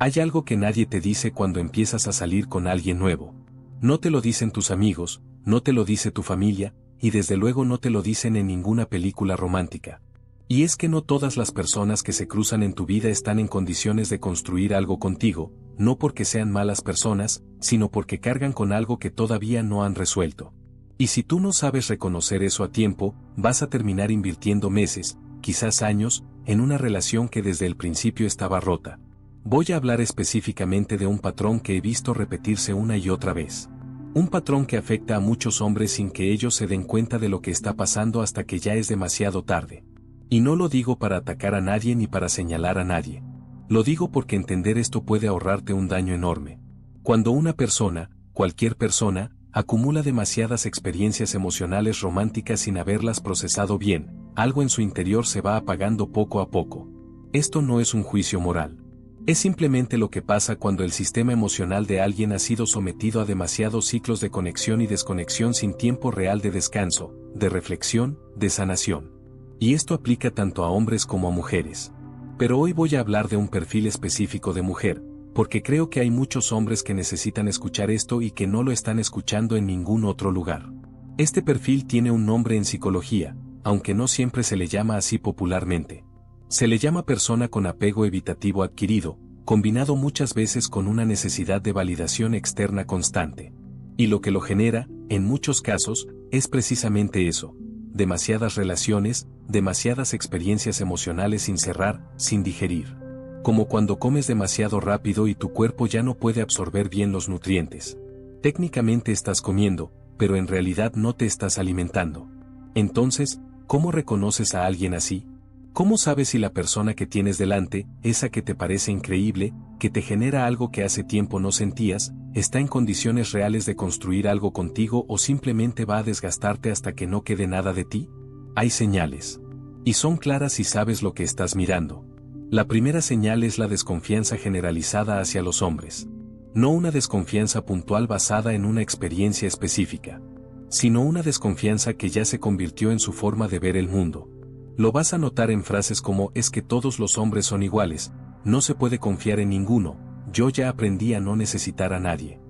Hay algo que nadie te dice cuando empiezas a salir con alguien nuevo. No te lo dicen tus amigos, no te lo dice tu familia, y desde luego no te lo dicen en ninguna película romántica. Y es que no todas las personas que se cruzan en tu vida están en condiciones de construir algo contigo, no porque sean malas personas, sino porque cargan con algo que todavía no han resuelto. Y si tú no sabes reconocer eso a tiempo, vas a terminar invirtiendo meses, quizás años, en una relación que desde el principio estaba rota. Voy a hablar específicamente de un patrón que he visto repetirse una y otra vez. Un patrón que afecta a muchos hombres sin que ellos se den cuenta de lo que está pasando hasta que ya es demasiado tarde. Y no lo digo para atacar a nadie ni para señalar a nadie. Lo digo porque entender esto puede ahorrarte un daño enorme. Cuando una persona, cualquier persona, acumula demasiadas experiencias emocionales románticas sin haberlas procesado bien, algo en su interior se va apagando poco a poco. Esto no es un juicio moral. Es simplemente lo que pasa cuando el sistema emocional de alguien ha sido sometido a demasiados ciclos de conexión y desconexión sin tiempo real de descanso, de reflexión, de sanación. Y esto aplica tanto a hombres como a mujeres. Pero hoy voy a hablar de un perfil específico de mujer, porque creo que hay muchos hombres que necesitan escuchar esto y que no lo están escuchando en ningún otro lugar. Este perfil tiene un nombre en psicología, aunque no siempre se le llama así popularmente. Se le llama persona con apego evitativo adquirido, combinado muchas veces con una necesidad de validación externa constante. Y lo que lo genera, en muchos casos, es precisamente eso: demasiadas relaciones, demasiadas experiencias emocionales sin cerrar, sin digerir. Como cuando comes demasiado rápido y tu cuerpo ya no puede absorber bien los nutrientes. Técnicamente estás comiendo, pero en realidad no te estás alimentando. Entonces, ¿cómo reconoces a alguien así? ¿Cómo sabes si la persona que tienes delante, esa que te parece increíble, que te genera algo que hace tiempo no sentías, está en condiciones reales de construir algo contigo o simplemente va a desgastarte hasta que no quede nada de ti? Hay señales. Y son claras si sabes lo que estás mirando. La primera señal es la desconfianza generalizada hacia los hombres. No una desconfianza puntual basada en una experiencia específica, sino una desconfianza que ya se convirtió en su forma de ver el mundo. Lo vas a notar en frases como «es que todos los hombres son iguales», «no se puede confiar en ninguno», «yo ya aprendí a no necesitar a nadie».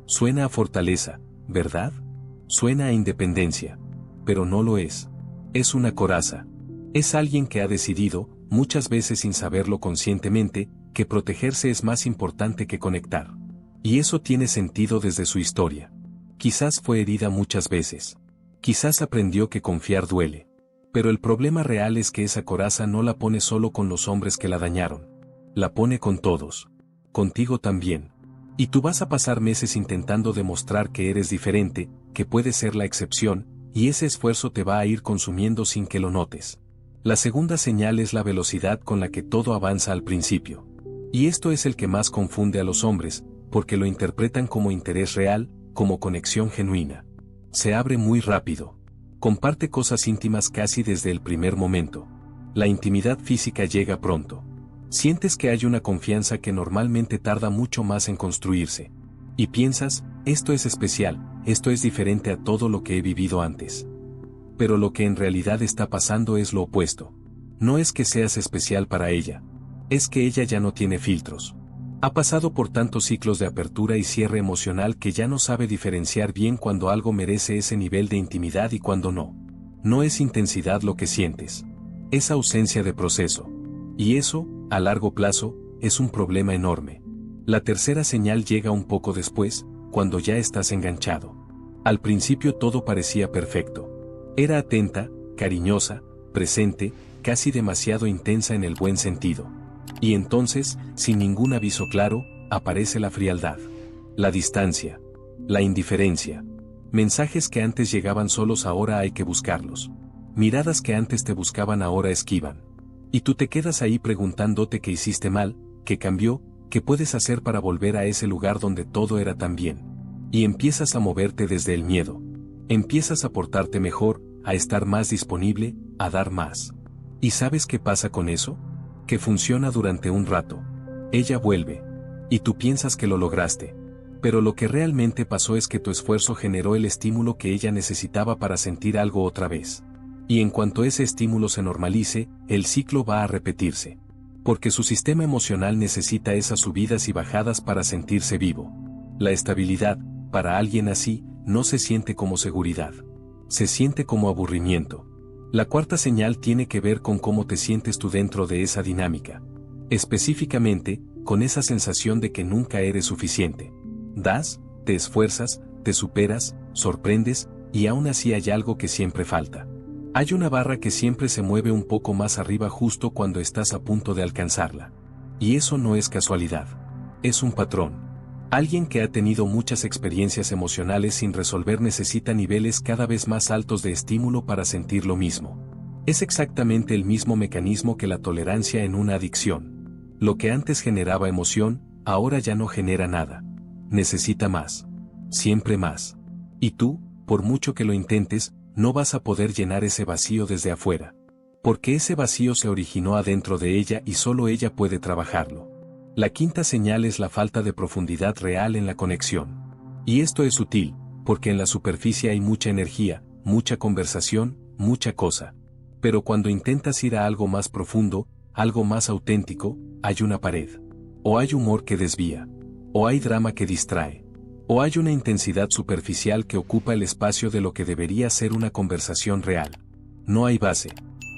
Suena a fortaleza, ¿verdad? Suena a independencia. Pero no lo es. Es una coraza. Es alguien que ha decidido, muchas veces sin saberlo conscientemente, que protegerse es más importante que conectar. Y eso tiene sentido desde su historia. Quizás fue herida muchas veces. Quizás aprendió que confiar duele. Pero el problema real es que esa coraza no la pone solo con los hombres que la dañaron. La pone con todos. Contigo también. Y tú vas a pasar meses intentando demostrar que eres diferente, que puedes ser la excepción, y ese esfuerzo te va a ir consumiendo sin que lo notes. La segunda señal es la velocidad con la que todo avanza al principio. Y esto es el que más confunde a los hombres, porque lo interpretan como interés real, como conexión genuina. Se abre muy rápido. Comparte cosas íntimas casi desde el primer momento. La intimidad física llega pronto. Sientes que hay una confianza que normalmente tarda mucho más en construirse. Y piensas, esto es especial, esto es diferente a todo lo que he vivido antes. Pero lo que en realidad está pasando es lo opuesto. No es que seas especial para ella. Es que ella ya no tiene filtros. Ha pasado por tantos ciclos de apertura y cierre emocional que ya no sabe diferenciar bien cuando algo merece ese nivel de intimidad y cuando no. No es intensidad lo que sientes. Es ausencia de proceso. Y eso, a largo plazo, es un problema enorme. La tercera señal llega un poco después, cuando ya estás enganchado. Al principio todo parecía perfecto. Era atenta, cariñosa, presente, casi demasiado intensa en el buen sentido. Y entonces, sin ningún aviso claro, aparece la frialdad, la distancia, la indiferencia. Mensajes que antes llegaban solos ahora hay que buscarlos. Miradas que antes te buscaban ahora esquivan. Y tú te quedas ahí preguntándote qué hiciste mal, qué cambió, qué puedes hacer para volver a ese lugar donde todo era tan bien. Y empiezas a moverte desde el miedo. Empiezas a portarte mejor, a estar más disponible, a dar más. ¿Y sabes qué pasa con eso? Que funciona durante un rato. Ella vuelve. Y tú piensas que lo lograste. Pero lo que realmente pasó es que tu esfuerzo generó el estímulo que ella necesitaba para sentir algo otra vez. Y en cuanto ese estímulo se normalice, el ciclo va a repetirse. Porque su sistema emocional necesita esas subidas y bajadas para sentirse vivo. La estabilidad, para alguien así, no se siente como seguridad. Se siente como aburrimiento. La cuarta señal tiene que ver con cómo te sientes tú dentro de esa dinámica. Específicamente, con esa sensación de que nunca eres suficiente. Das, te esfuerzas, te superas, sorprendes, y aún así hay algo que siempre falta. Hay una barra que siempre se mueve un poco más arriba justo cuando estás a punto de alcanzarla. Y eso no es casualidad. Es un patrón. Alguien que ha tenido muchas experiencias emocionales sin resolver necesita niveles cada vez más altos de estímulo para sentir lo mismo. Es exactamente el mismo mecanismo que la tolerancia en una adicción. Lo que antes generaba emoción, ahora ya no genera nada. Necesita más. Siempre más. Y tú, por mucho que lo intentes, no vas a poder llenar ese vacío desde afuera. Porque ese vacío se originó adentro de ella y solo ella puede trabajarlo. La quinta señal es la falta de profundidad real en la conexión. Y esto es sutil, porque en la superficie hay mucha energía, mucha conversación, mucha cosa. Pero cuando intentas ir a algo más profundo, algo más auténtico, hay una pared. O hay humor que desvía. O hay drama que distrae. O hay una intensidad superficial que ocupa el espacio de lo que debería ser una conversación real. No hay base.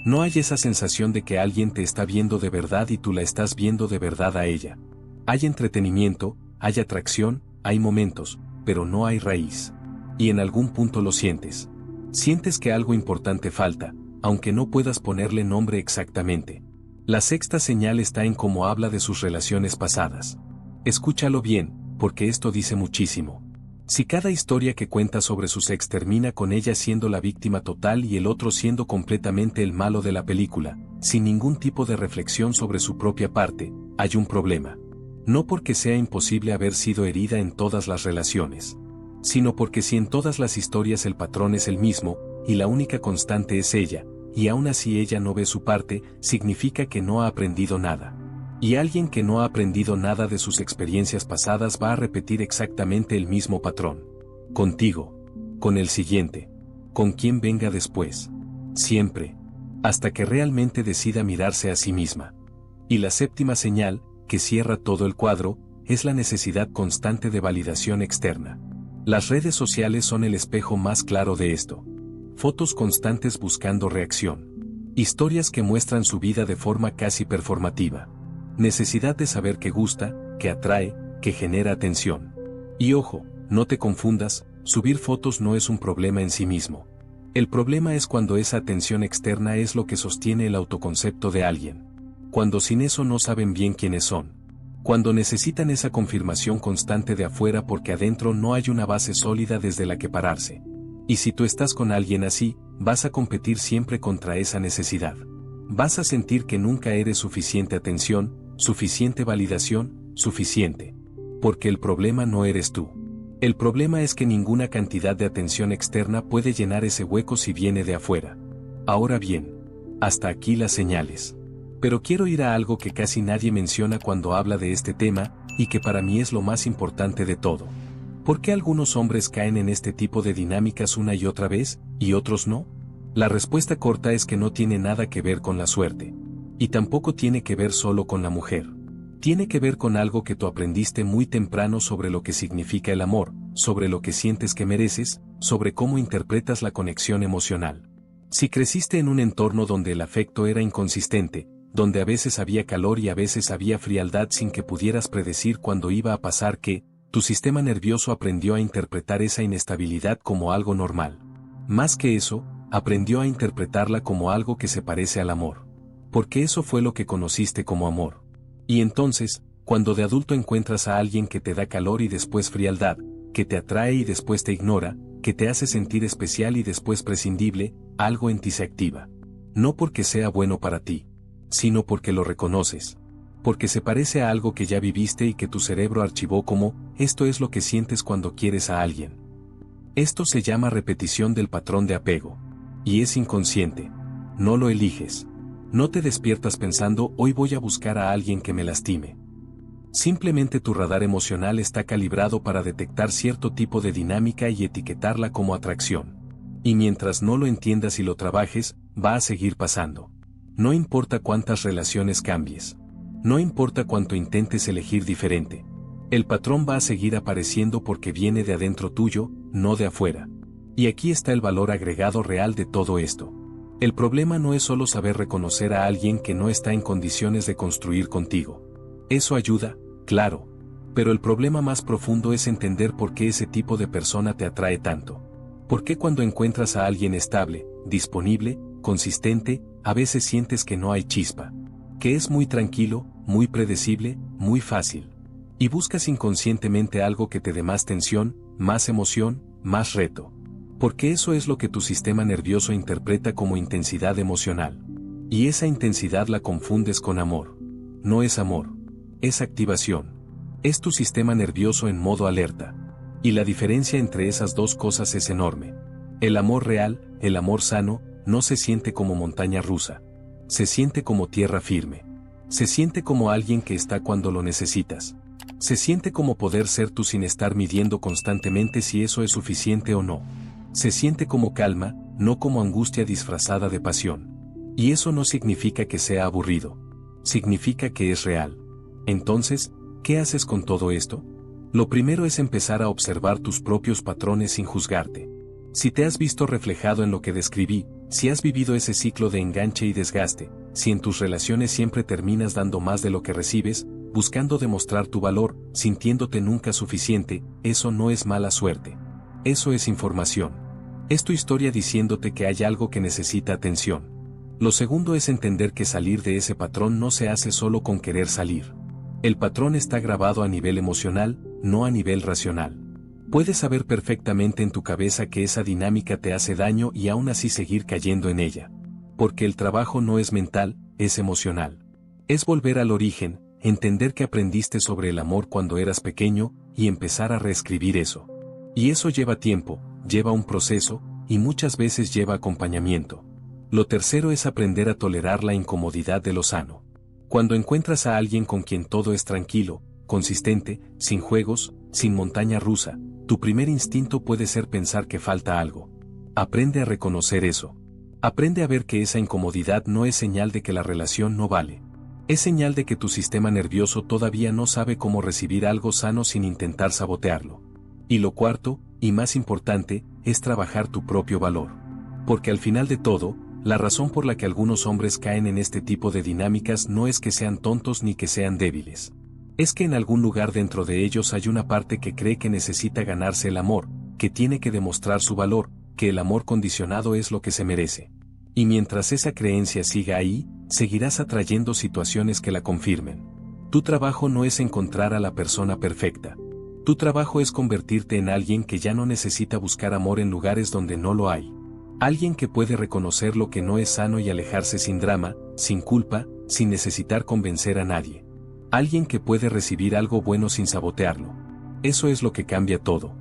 No hay esa sensación de que alguien te está viendo de verdad y tú la estás viendo de verdad a ella. Hay entretenimiento, hay atracción, hay momentos, pero no hay raíz. Y en algún punto lo sientes. Sientes que algo importante falta, aunque no puedas ponerle nombre exactamente. La sexta señal está en cómo habla de sus relaciones pasadas. Escúchalo bien, porque esto dice muchísimo. Si cada historia que cuenta sobre sus ex termina con ella siendo la víctima total y el otro siendo completamente el malo de la película, sin ningún tipo de reflexión sobre su propia parte, hay un problema. No porque sea imposible haber sido herida en todas las relaciones, sino porque si en todas las historias el patrón es el mismo, y la única constante es ella, y aún así ella no ve su parte, significa que no ha aprendido nada. Y alguien que no ha aprendido nada de sus experiencias pasadas va a repetir exactamente el mismo patrón. Contigo. Con el siguiente. Con quien venga después. Siempre. Hasta que realmente decida mirarse a sí misma. Y la séptima señal, que cierra todo el cuadro, es la necesidad constante de validación externa. Las redes sociales son el espejo más claro de esto. Fotos constantes buscando reacción. Historias que muestran su vida de forma casi performativa. Necesidad de saber que gusta, que atrae, que genera atención. Y ojo, no te confundas, subir fotos no es un problema en sí mismo. El problema es cuando esa atención externa es lo que sostiene el autoconcepto de alguien. Cuando sin eso no saben bien quiénes son. Cuando necesitan esa confirmación constante de afuera porque adentro no hay una base sólida desde la que pararse. Y si tú estás con alguien así, vas a competir siempre contra esa necesidad. Vas a sentir que nunca eres suficiente atención, suficiente validación, suficiente. Porque el problema no eres tú. El problema es que ninguna cantidad de atención externa puede llenar ese hueco si viene de afuera. Ahora bien, hasta aquí las señales. Pero quiero ir a algo que casi nadie menciona cuando habla de este tema, y que para mí es lo más importante de todo. ¿Por qué algunos hombres caen en este tipo de dinámicas una y otra vez, y otros no? La respuesta corta es que no tiene nada que ver con la suerte. Y tampoco tiene que ver solo con la mujer. Tiene que ver con algo que tú aprendiste muy temprano sobre lo que significa el amor, sobre lo que sientes que mereces, sobre cómo interpretas la conexión emocional. Si creciste en un entorno donde el afecto era inconsistente, donde a veces había calor y a veces había frialdad sin que pudieras predecir cuándo iba a pasar que, tu sistema nervioso aprendió a interpretar esa inestabilidad como algo normal. Más que eso, aprendió a interpretarla como algo que se parece al amor. Porque eso fue lo que conociste como amor. Y entonces, cuando de adulto encuentras a alguien que te da calor y después frialdad, que te atrae y después te ignora, que te hace sentir especial y después prescindible, algo en ti se activa. No porque sea bueno para ti, sino porque lo reconoces. Porque se parece a algo que ya viviste y que tu cerebro archivó como, esto es lo que sientes cuando quieres a alguien. Esto se llama repetición del patrón de apego. Y es inconsciente. No lo eliges. No te despiertas pensando, hoy voy a buscar a alguien que me lastime. Simplemente tu radar emocional está calibrado para detectar cierto tipo de dinámica y etiquetarla como atracción. Y mientras no lo entiendas y lo trabajes, va a seguir pasando. No importa cuántas relaciones cambies. No importa cuánto intentes elegir diferente. El patrón va a seguir apareciendo porque viene de adentro tuyo, no de afuera. Y aquí está el valor agregado real de todo esto. El problema no es solo saber reconocer a alguien que no está en condiciones de construir contigo. Eso ayuda, claro. Pero el problema más profundo es entender por qué ese tipo de persona te atrae tanto. ¿Por qué cuando encuentras a alguien estable, disponible, consistente, a veces sientes que no hay chispa? Que es muy tranquilo, muy predecible, muy fácil. Y buscas inconscientemente algo que te dé más tensión, más emoción, más reto. Porque eso es lo que tu sistema nervioso interpreta como intensidad emocional. Y esa intensidad la confundes con amor. No es amor. Es activación. Es tu sistema nervioso en modo alerta. Y la diferencia entre esas dos cosas es enorme. El amor real, el amor sano, no se siente como montaña rusa. Se siente como tierra firme. Se siente como alguien que está cuando lo necesitas. Se siente como poder ser tú sin estar midiendo constantemente si eso es suficiente o no. Se siente como calma, no como angustia disfrazada de pasión. Y eso no significa que sea aburrido. Significa que es real. Entonces, ¿qué haces con todo esto? Lo primero es empezar a observar tus propios patrones sin juzgarte. Si te has visto reflejado en lo que describí, si has vivido ese ciclo de enganche y desgaste, si en tus relaciones siempre terminas dando más de lo que recibes, buscando demostrar tu valor, sintiéndote nunca suficiente, eso no es mala suerte. Eso es información. Es tu historia diciéndote que hay algo que necesita atención. Lo segundo es entender que salir de ese patrón no se hace solo con querer salir. El patrón está grabado a nivel emocional, no a nivel racional. Puedes saber perfectamente en tu cabeza que esa dinámica te hace daño y aún así seguir cayendo en ella. Porque el trabajo no es mental, es emocional. Es volver al origen, entender que aprendiste sobre el amor cuando eras pequeño, y empezar a reescribir eso. Y eso lleva tiempo, lleva un proceso, y muchas veces lleva acompañamiento. Lo tercero es aprender a tolerar la incomodidad de lo sano. Cuando encuentras a alguien con quien todo es tranquilo, consistente, sin juegos, sin montaña rusa, tu primer instinto puede ser pensar que falta algo. Aprende a reconocer eso. Aprende a ver que esa incomodidad no es señal de que la relación no vale. Es señal de que tu sistema nervioso todavía no sabe cómo recibir algo sano sin intentar sabotearlo. Y lo cuarto, y más importante, es trabajar tu propio valor. Porque al final de todo, la razón por la que algunos hombres caen en este tipo de dinámicas no es que sean tontos ni que sean débiles. Es que en algún lugar dentro de ellos hay una parte que cree que necesita ganarse el amor, que tiene que demostrar su valor, que el amor condicionado es lo que se merece. Y mientras esa creencia siga ahí, seguirás atrayendo situaciones que la confirmen. Tu trabajo no es encontrar a la persona perfecta. Tu trabajo es convertirte en alguien que ya no necesita buscar amor en lugares donde no lo hay. Alguien que puede reconocer lo que no es sano y alejarse sin drama, sin culpa, sin necesitar convencer a nadie. Alguien que puede recibir algo bueno sin sabotearlo. Eso es lo que cambia todo.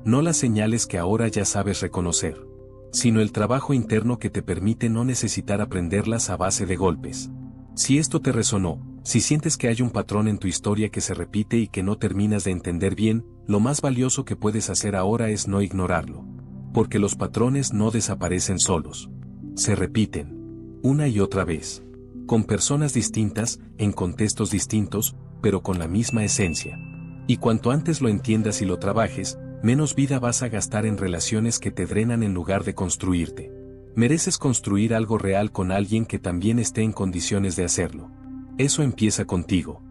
No las señales que ahora ya sabes reconocer, sino el trabajo interno que te permite no necesitar aprenderlas a base de golpes. Si esto te resonó, si sientes que hay un patrón en tu historia que se repite y que no terminas de entender bien, lo más valioso que puedes hacer ahora es no ignorarlo. Porque los patrones no desaparecen solos. Se repiten. Una y otra vez. Con personas distintas, en contextos distintos, pero con la misma esencia. Y cuanto antes lo entiendas y lo trabajes, menos vida vas a gastar en relaciones que te drenan en lugar de construirte. Mereces construir algo real con alguien que también esté en condiciones de hacerlo. Eso empieza contigo.